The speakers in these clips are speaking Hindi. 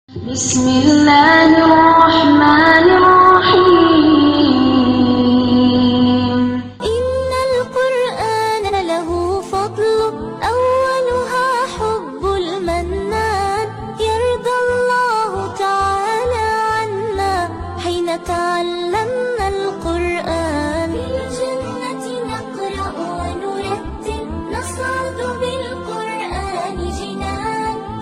बिस्मिल्लाहिर्रहमानिर्रहीम। इन्नल कुरआन लहू फद्ल अव्वलुहा हुब्बुल मन्नान यर्दल्लाहु तआला अन्ना हिन तअल्लमनल कुरआन फिल जन्नति नक़रअ व नुरत्तिल नस्अदु बिल कुरआनि जिनान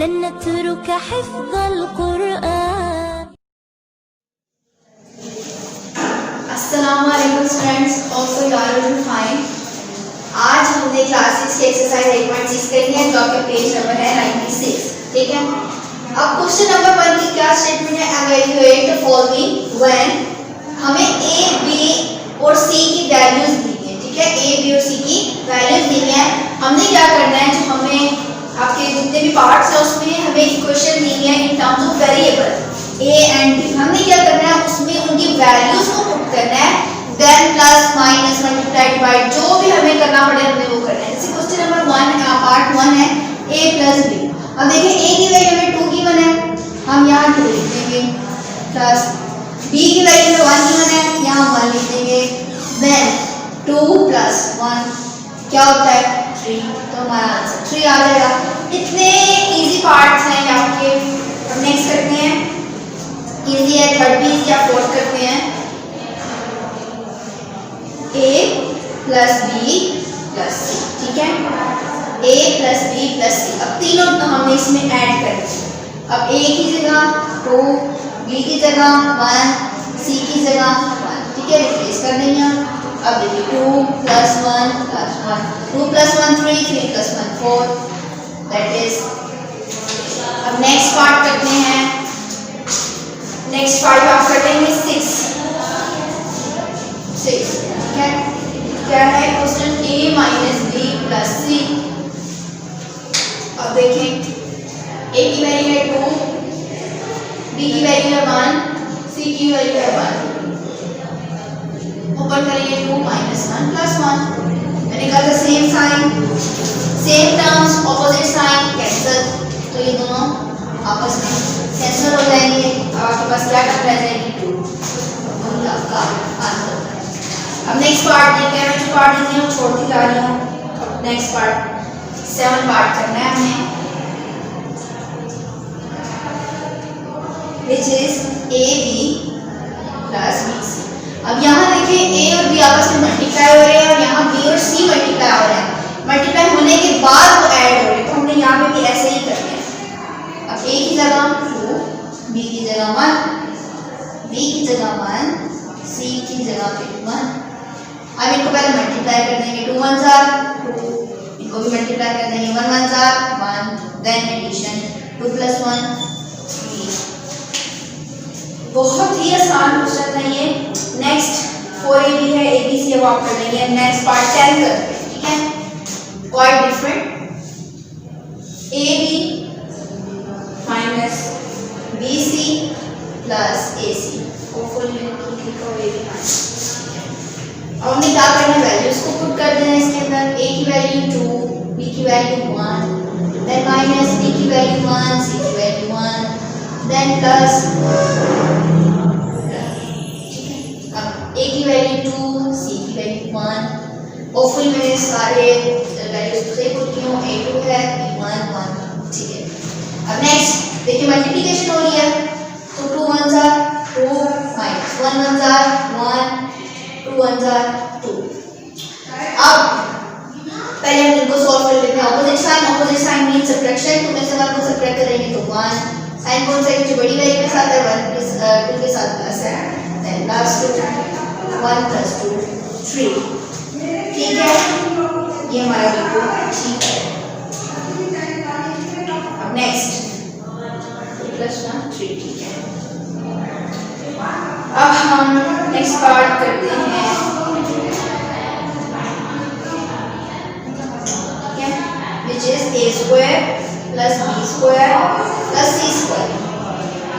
लन नतरुक हिफ़्ज़ल कुरआन। अस्सलामुअलैकुम students, also you are doing fine. आज हमने क्लास 6 की एक्सरसाइज 8.6 करनी है जो आपके पेज नंबर है 96। ठीक है, अब क्वेश्चन नंबर 1 की क्या स्टेटमेंट है, एवेल्युएट द फॉलोइंग व्हेन हमें ए बी और सी की वैल्यूज दी है। ठीक है, ए बी और सी की वैल्यूज दी है। हमने क्या करना है, जो हमें आपके जितने भी पार्ट्स हैं उसमें हमें इक्वेशन दी है in terms of variable A and B. हमने क्या करना है, उसमें उनकी वैल्यूज को पुट करना है, then plus minus multiply divide जो भी हमें करना पड़े हमने वो करना है। जैसे क्वेश्चन नंबर 1 पार्ट 1 है a प्लस बी। अब देखिए a की वैल्यू हमें 2 गिवन है, हम यहाँ 2 लिख देंगे, प्लस b की वैल्यू हमें 1 गिवन है, यहाँ 1 लिख देंगे, देन 2 प्लस 1 क्या होता है 3, तो हमारा आंसर 3 आ जाएगा। इतने इजी पार्ट्स हैं आपके। अब नेक्स्ट करते हैं, इजी है, थर्ड भी इजी, आप फोर्थ करते हैं, a प्लस बी प्लस सी। ठीक है, a plus B plus C. अब तीनों तो हमने इसमें ऐड कर दिए। अब a की जगह 2, b की जगह 1, c की जगह 1। ठीक है, रिप्लेस कर देंगे। अब देखिए 2 plus 1 plus 1, 2 plus 1 3, 3 plus 1 4, that is. अब नेक्स्ट पार्ट करते हैं, नेक्स्ट पार्ट आप कर देंगे 6। ठीक है, क्या है question a minus B plus C. अब देखें a की वैल्यू है 2, b की वैल्यू है 1, c की वैल्यू है 1। ऊपर करेंगे 2 माइनस 1 प्लस 1, मैंने कहा था same sign same terms opposite sign cancel, तो ये दोनों आपस में कैंसिल हो जाएंगे। अब आपके पास क्या टर्म रह जाएगी 2, वही आपका आंसर। अब नेक्स्ट पार्ट देखते हैं, मैं जो पार्ट देती हूँ छोड़ती जा रही हूँ। अब नेक्स्ट पार्ट 7 पार्ट करना है हमें, which is A B plus B C. अब यहाँ देखिए a और b आपस में मल्टीप्लाई हो रहे हैं और यहाँ b और c मल्टीप्लाई हो रहे हैं। मल्टीप्लाई होने के बाद वो ऐड हो रहे हैं, तो हमने यहाँ पे भी ऐसे ही करना है। अब a की जगह 2, b की जगह 1, b की जगह 1, c की जगह पे 1। अब इनको पहले मल्टीप्लाई कर देंगे, 2 1 जार 2, इनको भी मल्टीप्लाई कर देंगे, 1 1 जार 1, देन एडिशन 2 प्लस 1 3। बहुत ही आसान क्वेश्चन है ये। नेक्स्ट 4ab है, abc अब आप कर लेंगे। नेक्स्ट पार्ट 10 करते हैं। ठीक है, quite different, ab minus bc plus ac। Hopefully लिखो ab माइनस। अब हमने क्या करना है, वैल्यूज को पुट कर देना है इसके अंदर। a की वैल्यू 2, b की वैल्यू 1, देन माइनस b की वैल्यू 1, c की वैल्यू 1, देन प्लस। ठीक है, अब a की वैल्यू 2, c की वैल्यू 1। होपफुली मैंने सारे वैल्यूज सही पुट किए हों, a2 है, b1 1। ठीक है, अब नेक्स्ट देखिए मल्टीप्लिकेशन हो रही है, तो 2 1 जार 2 माइनस 1 1 जार 1, 2 1 जार 2। अब पहले हम इनको सॉल्व कर लेते हैं। ऑपोजिट साइन मींस सब्ट्रैक्शन, 2 में से 1 को सब्ट्रैक्ट करेंगे तो 1। साइन कौन सा है, जो बड़ी वैल्यू के साथ है 1 प्लस 2 के साथ प्लस है, देन लास्ट 1 प्लस 2 3। ठीक है, ये हमारा बिल्कुल ठीक है। अब नेक्स्ट 2 प्लस 1 3। ठीक है, अब हम नेक्स्ट पार्ट करते हैं, ठीक है, which is a square plus b square plus c square.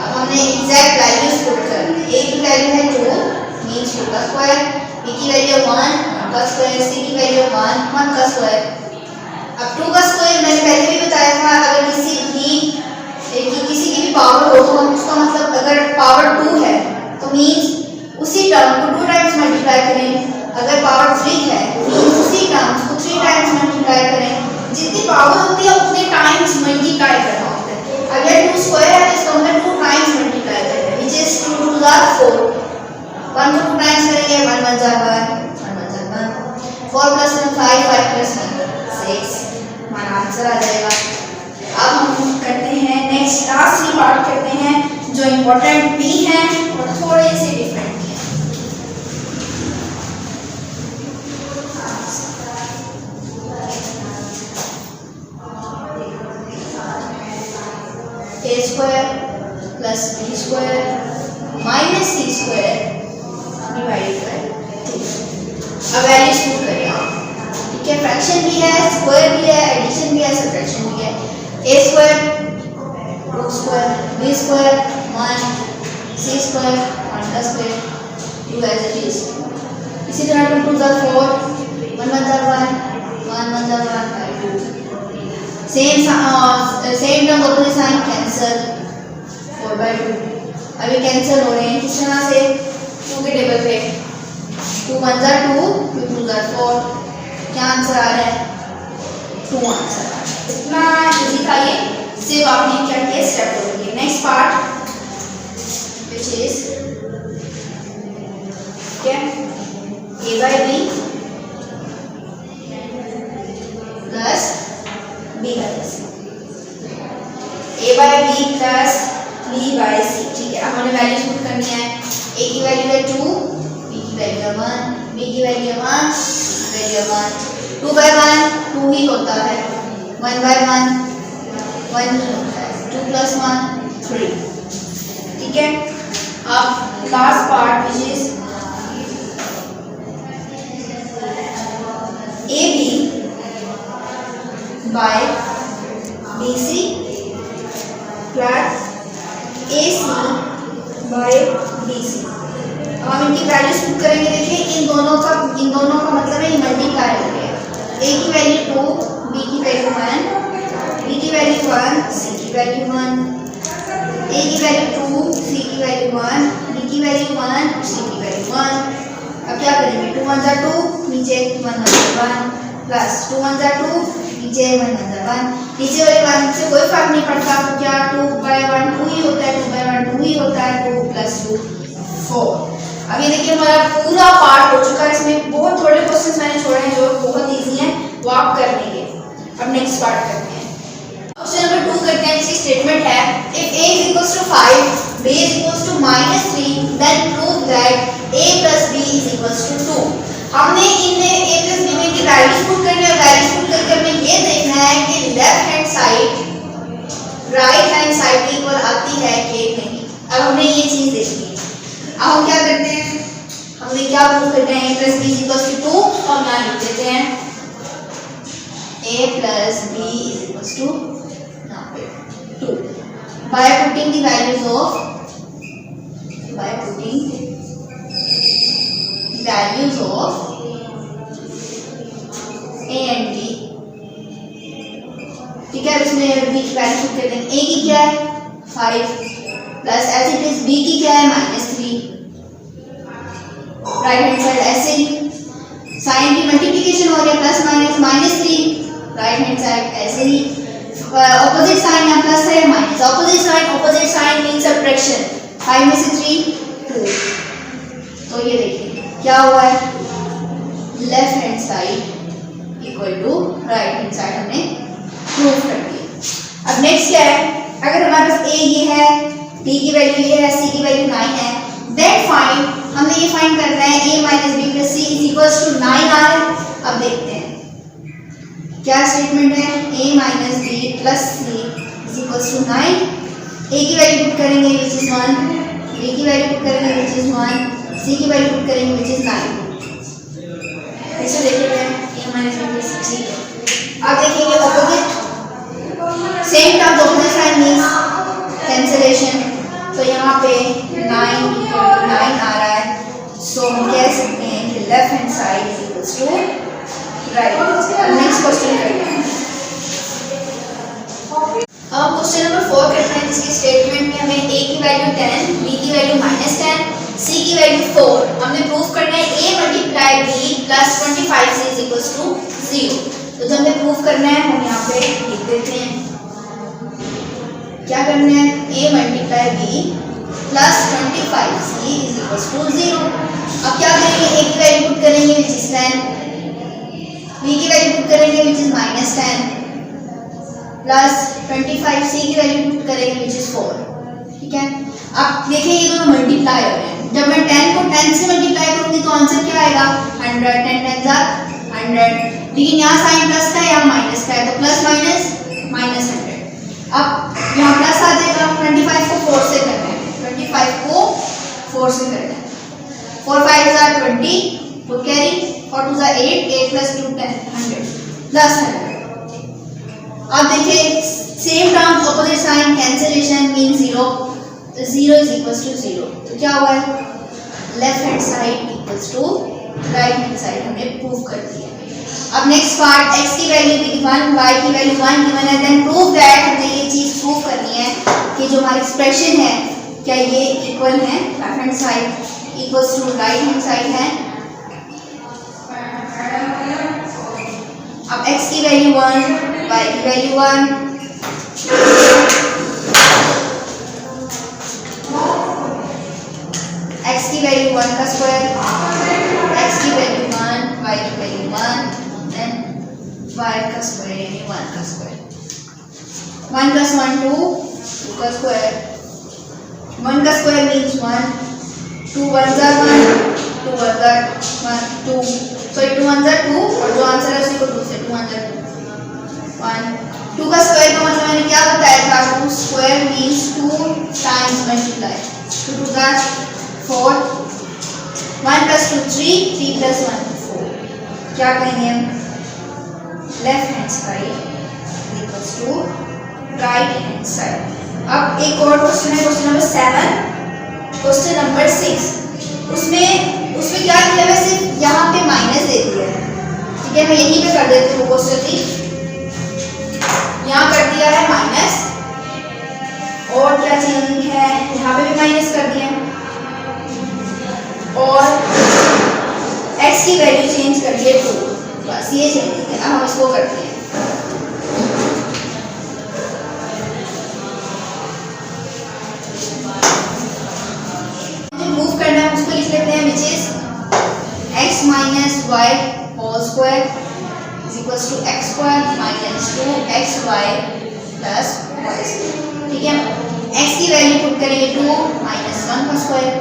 अब हमने एग्जैक्ट वैल्यूज पुट करनी है। a की वैल्यू है 2 मींस 2 का स्क्वायर, b की वैल्यू 1 का स्क्वायर, c की वैल्यू 1 1 का स्क्वायर। अब 2 का स्क्वायर मैंने पहले अगर 2 स्क्वायर है तो इसका मतलब 2 टाइम्स मल्टीप्लाई करना है, which is 2 2 4. 1 को 2 टाइम्स करेंगे, 1 1 जा 1, 1 1 जा 1. 4 + 1 5, 5 + 1 6. हमारा आंसर आ जाएगा. अब हम करते हैं नेक्स्ट लास्ट पार्ट करते हैं जो इम्पोर्टेंट भी है और थोड़े से डिफरेंट भी है. a square plus b square minus c square divided by 2. अब वैल्यूज पुट करें आप. ठीक है, फ्रैक्शन भी है, स्क्वायर भी है, एडिशन भी है, सब्ट्रैक्शन भी है. a square 2 square b square 1 c square 1 plus square 2 as it is. इसी तरह 2 2 4 1 1 1 1 1 1 2. Same term opposite sign cancel 4 by 2. अभी कैंसिल हो रहे हैं किस तरह से? 2 के टेबल पे 2 1 2 2 2 4. क्या आंसर आ रहा है? 2 आंसर आ रहा है. इतना इजी था ये. सिर्फ आपने क्या किया, स्टेप करोगे. नेक्स्ट पार्ट which is क्या a by b plus b by c. a by b plus b by c. ठीक है, अब हमें वैल्यूज पुट करनी है. a की वैल्यू है 2, b की वैल्यू है 1, b की वैल्यू है 1, c की वैल्यू है 1. 2 by 1 2 ही होता है. 1 by 1 1 ही होता है. 2 plus 1 3. ठीक है, अब last part which is AB by BC plus AC by BC. अब हम इनकी वैल्यूज पुट करेंगे. देखिए इन दोनों का मतलब है मल्टीप्लाई हो गया. A की वैल्यू 2, B की वैल्यू 1, B की वैल्यू 1, C की वैल्यू 1. A की वैल्यू 2, C की वैल्यू 1, B की वैल्यू 1, C की वैल्यू 1. अब क्या करेंगे? 2 1 2 नीचे 1 1 प्लस 2 1 2 नीचे 1 1 नीचे वाले 1 से कोई फर्क नहीं पड़ता. तो क्या 2 by 1 2 ही होता है, 2 by 1 2 ही होता है. 2 plus 2 4. अब ये देखिए हमारा पूरा पार्ट हो चुका है. इसमें बहुत थोड़े क्वेश्चंस मैंने छोड़े हैं जो बहुत इजी हैं, वो आप कर लेंगे. अब नेक्स्ट पार्ट करते हैं. क्वेश्चन नंबर 2 करते हैं. इसकी स्टेटमेंट है if a is equals to 5 b is equals to -3 then prove that a plus b is equals to 2. हमने इनमें a plus b में की वैल्यूज पुट करनी है. वैल्यूज पुट करके हमें ये देखना है कि left hand side right hand side के इक्वल आती है कि नहीं. अब हमने ये चीज देखनी है. अब हम क्या करते हैं, हमें क्या प्रूव करते हैं? a plus b is equals to 2. तो हम यहाँ लिख देते हैं a plus b is equals to 2 by putting the values of a and b. ठीक है, इसमें b की वैल्यू पुट कर देंगे. a की क्या है 5 plus as it is b की क्या है -3. राइट हैंड साइड ऐसे ही साइन की मल्टीप्लिकेशन हो रही है plus minus -3. Right hand side ऐसे ही ऑपोजिट साइन या प्लस है minus. Opposite sign means subtraction. 5 में से 3 2. तो ये देखिए क्या हुआ है, left hand side equal to right hand side हमने प्रूव कर दिया. अब नेक्स्ट क्या है, अगर हमारे पास a ये है, b की वैल्यू ये है, c की वैल्यू 9 है, देन फाइंड हमने ये फाइंड करना है a minus b plus c is equals to 9 आ रहा है. अब देखते हैं क्या स्टेटमेंट है. a minus b plus c is equals to 9. a की वैल्यू पुट करेंगे which is 1, b की वैल्यू पुट करेंगे which is 1, c की वैल्यू पुट करेंगे which is 9. ऐसे देखिए a minus b plus c. अब देखेंगे opposite same term opposite sign means cancellation. तो यहाँ पे 9 आ रहा है. सो हम कह सकते हैं कि left hand side is equals to right. Next question करते हैं. अब क्वेश्चन नंबर 4 करते हैं जिसकी स्टेटमेंट में हमें a की वैल्यू 10, b की वैल्यू -10, c की वैल्यू 4. हमने प्रूफ करना है a multiply b plus 25c is equals to 0. तो जब हमें प्रूफ करना है हम यहाँ पे लिख देते हैं क्या करना है, a multiply b plus 25c is equals to 0। अब क्या करेंगे, a की वैल्यू पुट करेंगे विच इज 10, b की वैल्यू पुट करेंगे विच इज -10 प्लस 25c की वैल्यू पुट करेंगे विच इज 4। ठीक है, अब देखिए ये दोनों मल्टीप्लाई हो रहे हैं। जब मैं 10 को 10 से मल्टीप्लाई करूंगी तो आंसर क्या आएगा, 100। 10 10 जा 100, लेकिन यहाँ साइन प्लस का है यहाँ माइनस का है, तो प्लस माइनस -100। अब यहाँ प्लस आ जाएगा, 25 को 4 से करना है, 25 को 4 से करना है। 4 5 जा 20, तो कैरी 4 2 जा 8, 8 प्लस 2 10, 100 प्लस 100। अब देखिए same term opposite sign cancellation mean 0, तो 0 इज इक्वल्स टू 0। तो क्या हुआ है, left hand side equals to right hand side हमने प्रूव कर दिया। अब नेक्स्ट पार्ट, x की वैल्यू दी 1, y की वैल्यू 1 गिवन है, देन प्रूव दैट हमने ये चीज प्रूव करनी है कि जो हमारी एक्सप्रेशन है क्या ये इक्वल है, left hand side equals to right hand side है। अब x की वैल्यू 1, y की वैल्यू 1, x की वैल्यू 1 का स्क्वायर, x की वैल्यू 1, y की वैल्यू 1, देन y का स्क्वायर यानी 1 का स्क्वायर। 1 प्लस 1 2, 2 का स्क्वायर, 1 का स्क्वायर मीन्स 1, 2 1 जा 1, 2 1 जा 1 2, सॉरी 2 1 जा 2, और जो आंसर है उसी को 2 से 2 1 जा 2 1। 2 का स्क्वायर का मतलब मैंने क्या बताया था, 2 स्क्वायर मीन्स 2 टाइम्स मल्टीप्लाई, 2 2 जा 4, 1 प्लस 2 3, 3 प्लस 1 4। क्या कहेंगे हम, left hand side equals to right hand side. अब एक और क्वेश्चन है, क्वेश्चन नंबर 7, क्वेश्चन नंबर 6। उसमें क्या किया है, सिर्फ यहाँ पे माइनस दे दिया है। ठीक है, मैं यहीं पे कर देती हूँ क्वेश्चन भी, यहाँ कर दिया है माइनस, और क्या चेंजिंग है, यहाँ पे भी माइनस कर दिया है, और x की वैल्यू चेंज कर दिए 2, बस ये चेंज है। अब हम इसको करते हैं, मूव करना है उसको लिख लेते हैं which is x minus y whole square is equals to x square minus 2xy plus y square. ठीक है, x की वैल्यू पुट करेंगे 2 माइनस 1 का स्क्वायर,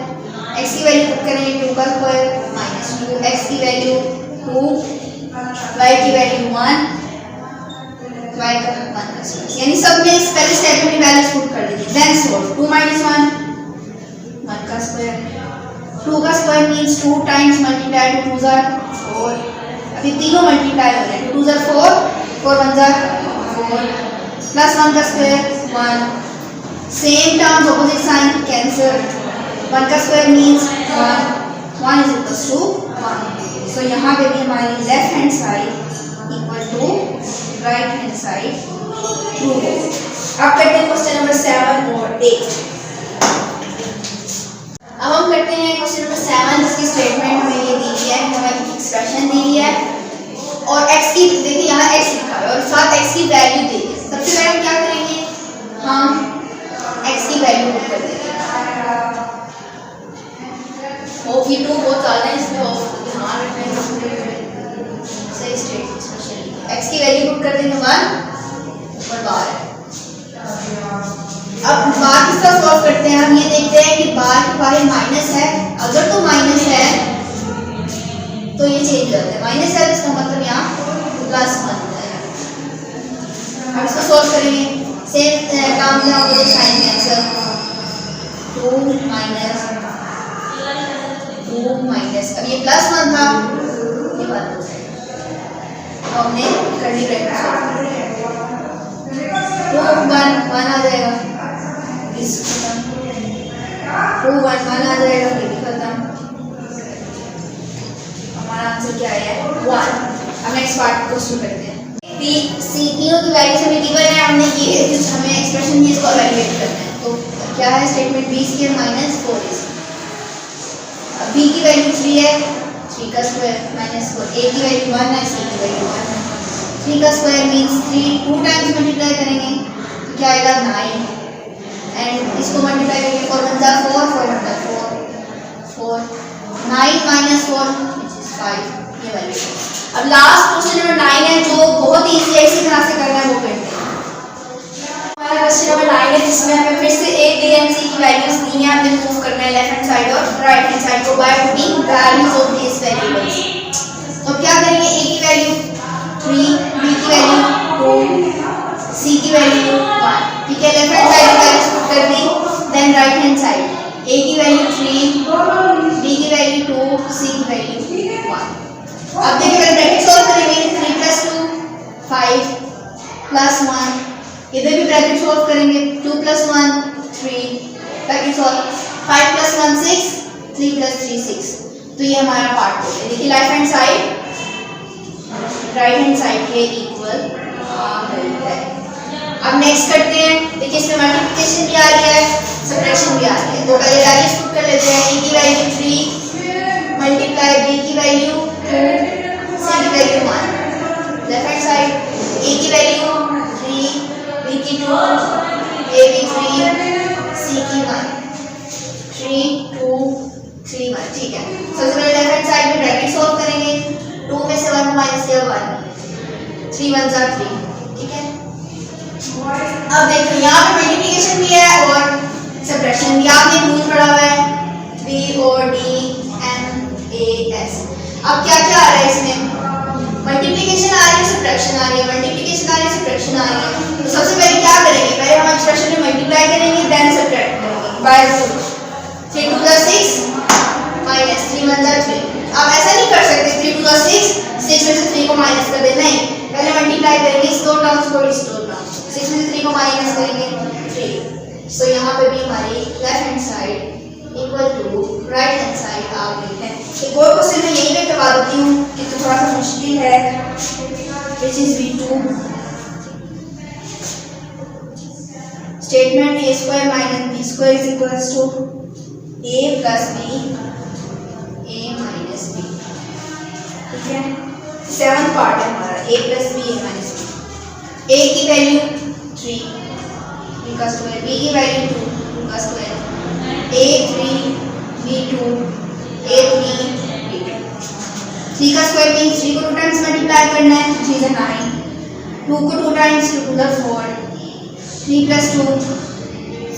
x की वैल्यू पुट करेंगे 2 का स्क्वायर माइनस 2, x की वैल्यू 2, y की वैल्यू 1, y का 1 का स्क्वायर, यानी सब में पहले स्टेप में वैल्यूज पुट कर दीजिए। देन सॉल्व 2 माइनस 1 1 का स्क्वायर, 2 का स्क्वायर मींस 2 टाइम्स मल्टीप्लाई 2 2 जा 4, अभी तीनों मल्टीप्लाई हो रहे हैं, 2 2 जा 4, 4 1 जा 4 प्लस 1 का square 1, same terms opposite sign cancel, 1 का square means 1, 1 is equals to 1। So यहाँ पे भी हमारी left hand side equal to right hand side true है। अब करते हैं क्वेश्चन नंबर 7 और 8। अब हम करते हैं क्वेश्चन नंबर 7 जिसकी स्टेटमेंट हमें ये दी है, हमें एक्सप्रेशन दी है और x की, देखिए यहाँ x लिखा है और साथ x की वैल्यू दी है। सबसे पहले हम क्या करेंगे, हम x की वैल्यू पुट कर देंगे। ऑफ ये टू बहुत ज़्यादा है, इसमें ऑफ ध्यान रखना है, सही स्टेट स्पेशली x की वैल्यू पुट कर देंगे 1 और बार है। अब बार किसका सॉल्व करते हैं, हम ये देखते हैं कि बार के बाहर माइनस है, अगर तो माइनस है तो ये चेंज करते हैं, माइनस है तो इसका मतलब यहाँ प्लस 1 है। अब इसको सॉल्व करेंगे, सेम काम में opposite sign cancel, 2 minus 2 minus, अब ये प्लस 1 था, ये बात हो जाएगी, तो हमने कर्ली ब्रैकेट सॉल्व कर दिया, 2 1 1 आ जाएगा, 2 1 1 आ जाएगा, ये भी खत्म, हमारा आंसर क्या है 1। अब नेक्स्ट पार्ट को शुरू करते हैं। बी सी तीनों की वैल्यू हमें गिवन है, हमने ये हमें एक्सप्रेशन में इसको इवैल्यूएट करना है, तो क्या है statement b square minus 4ac। अब b की वैल्यू 3 है, 3 का स्क्वायर माइनस 4, a की वैल्यू 1 है, c की वैल्यू 1 है, 3 का स्क्वायर मींस 3, 2 टाइम्स मल्टीप्लाई करेंगे तो क्या आएगा 9 एंड इसको मल्टीप्लाई करेंगे 4 1 जा 4 4 1 जा 4 9 माइनस 4 विच इज 5 ये वैल्यू। अब लास्ट क्वेश्चन नंबर 9 है जो बहुत इजी है, इसी तरह से करना है वो करते हैं। हमारा क्वेश्चन नंबर 9 है जिसमें हमें फिर से a b and c की वैल्यूज दी हैं, हमें प्रूव करना है लेफ्ट हैंड साइड और राइट हैंड साइड को by putting values of these variables. तो क्या करेंगे, a की वैल्यू 3, b की वैल्यू 2, c की वैल्यू 1, ठीक है। लेफ्ट हैंड साइड की वैल्यूज पुट कर दी, then right hand side a की वैल्यू 3, b की वैल्यू 2, c की वैल्यू 1। अब देखिए अगर ब्रैकेट सॉल्व करेंगे 3 + 2 5 + 1, इधर भी ब्रैकेट सॉल्व करेंगे 2 + 1 3, ब्रैकेट सॉल्व 5 + 1 6, 3 + 3 6। तो ये हमारा पार्ट हो गया। देखिए left hand side right hand side के इक्वल है। अब नेक्स्ट करते हैं, देखिए इसमें मल्टीप्लिकेशन भी आ रही है, सब्ट्रैक्शन भी आ रही है। तो पहले वैल्यूज पुट कर लेते हैं, a की वैल्यू 3 मल्टीप्लाई b की वैल्यू 2, c की value 1। Left hand side a की वैल्यू 3, b की 2, a की 3, c की 1, 3 2 3 1, ठीक है। सबसे पहले लेफ्ट हैंड साइड में ब्रैकेट सॉल्व करेंगे, 2 में से 1 को माइनस किया 1, 3 1 जा 3, ठीक है। अब देखो यहाँ पे मल्टीप्लिकेशन भी है और सब्ट्रैक्शन भी। आपने रूल पढ़ा हुआ है BODMAS। अब क्या क्या आ रहा है इसमें, मल्टीप्लिकेशन आ रही है, सब्ट्रैक्शन आ रही है, मल्टीप्लिकेशन आ रही है, सब्ट्रैक्शन आ रही है। तो सबसे पहले क्या करेंगे, पहले हम एक्सप्रेशन में मल्टीप्लाई करेंगे देन सब्ट्रैक्ट करेंगे बाय रूल। 3 2 जा 6 माइनस 3 1 जा 3। आप ऐसा नहीं कर सकते 3 2 जा 6, 6 में से 3 को माइनस कर देना, नहीं, पहले मल्टीप्लाई करेंगे इस दो टर्म्स को इस दो टर्म्स, 6 में से 3 को माइनस करेंगे 3। सो यहाँ पे भी हमारी left hand side equal to right hand side आ गई है। एक और क्वेश्चन मैं यहीं पे करवा देती हूँ कि तो थोड़ा सा मुश्किल है, which is V2 statement a² - b² is equals to a + b a - b, ठीक है। 7th पार्ट है हमारा a + b a - b। a की वैल्यू 3 b का स्क्वायर, b की वैल्यू 2 2 का square, a3 b2 a3 b2। 3 का स्क्वायर मींस 3 को 2 टाइम्स मल्टीप्लाई करना है, 3 से 9, 2 को 2 टाइम्स 2 to the 4, 3 + 2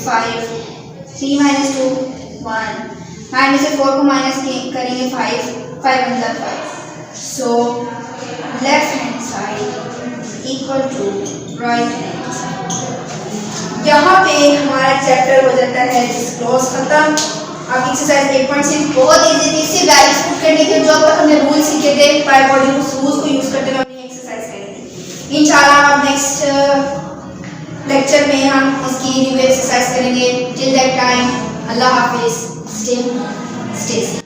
5, 3 - 2 1, 9 में से 4 को माइनस करेंगे 5 5 1 जा 5। So left hand side equal to right hand side. यहाँ पे हमारा चैप्टर हो जाता है डिस्क्लोज खत्म। अब एक्सरसाइज 8.6 बहुत इजी थी, इससे वैल्यूज पुट करने के जो अब हमने रूल सीखे थे पाई बॉडी रूल्स को यूज करते हुए हमने एक्सरसाइज करी थी। इंशाल्लाह अब नेक्स्ट लेक्चर में हम इसकी रिव्यू एक्सरसाइज करेंगे। Till that time Allah Hafiz, stay